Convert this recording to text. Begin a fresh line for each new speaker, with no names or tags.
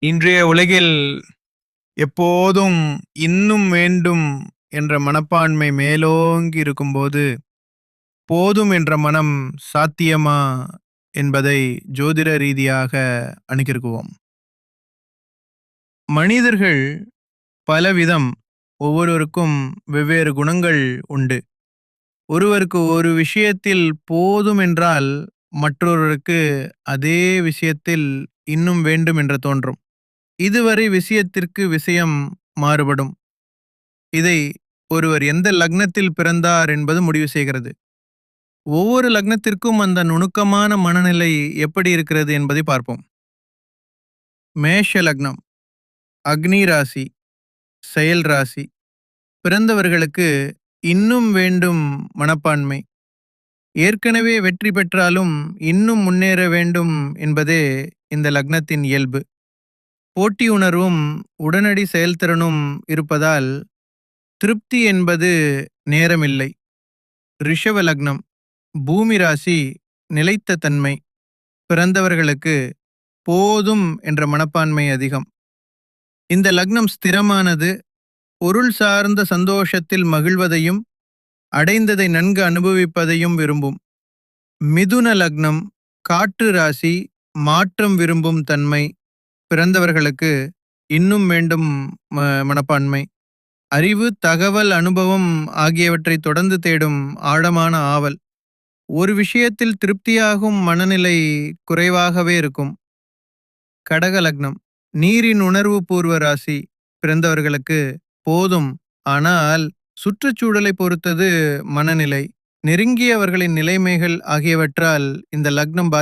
இன்றைய உலகில் எப்போதும் இன்னும் வேண்டும் என்ற மனப்பான்மை மேலோங்கி இருக்கும்போது, போதும் என்ற மனம் சாத்தியமா என்பதை ஜோதிட ரீதியாக அணுகிருக்குவோம். மனிதர்கள் பலவிதம். ஒவ்வொருவருக்கும் வெவ்வேறு குணங்கள் உண்டு. ஒருவருக்கு ஒரு விஷயத்தில் போதும் என்றால், மற்றொருவருக்கு அதே விஷயத்தில் இன்னும் வேண்டும் என்று தோன்றும். இதுவரை விஷயத்திற்கு விஷயம் மாறுபடும். இதை ஒருவர் எந்த லக்னத்தில் பிறந்தார் என்பது முடிவு செய்கிறது. ஒவ்வொரு லக்னத்திற்கும் அந்த நுணுக்கமான மனநிலை எப்படி இருக்கிறது என்பதை பார்ப்போம். மேஷ லக்னம், அக்னி ராசி, செயல் ராசி பிறந்தவர்களுக்கு இன்னும் வேண்டும் மனப்பான்மை. ஏற்கனவே வெற்றி பெற்றாலும் இன்னும் முன்னேற வேண்டும் என்பதே இந்த லக்னத்தின் இயல்பு. போட்டி உணர்வும் உடனடி செயல்திறனும் இருப்பதால் திருப்தி என்பது நேரமில்லை. ரிஷவ லக்னம், பூமி ராசி, நிலைத்த தன்மை பிறந்தவர்களுக்கு போதும் என்ற மனப்பான்மை அதிகம். இந்த லக்னம் ஸ்திரமானது. பொருள் சார்ந்த சந்தோஷத்தில் மகிழ்வதையும் அடைந்ததை நன்கு அனுபவிப்பதையும் விரும்பும். மிதுன லக்னம், காற்று ராசி, மாற்றம் விரும்பும் தன்மை பிறந்தவர்களுக்கு இன்னும் வேண்டும் மனப்பான்மை. அறிவு, தகவல், அனுபவம் ஆகியவற்றை தொடர்ந்து தேடும் ஆழமான ஆவல். ஒரு விஷயத்தில் திருப்தியாகும் மனநிலை குறைவாகவே இருக்கும். கடக லக்னம், நீரின் உணர்வு பூர்வ ராசி பிறந்தவர்களுக்கு போதும். ஆனால் சுற்றுச்சூழலை பொறுத்தது மனநிலை, நெருங்கியவர்களின் நிலைமைகள் ஆகியவற்றால் இந்த லக்னம்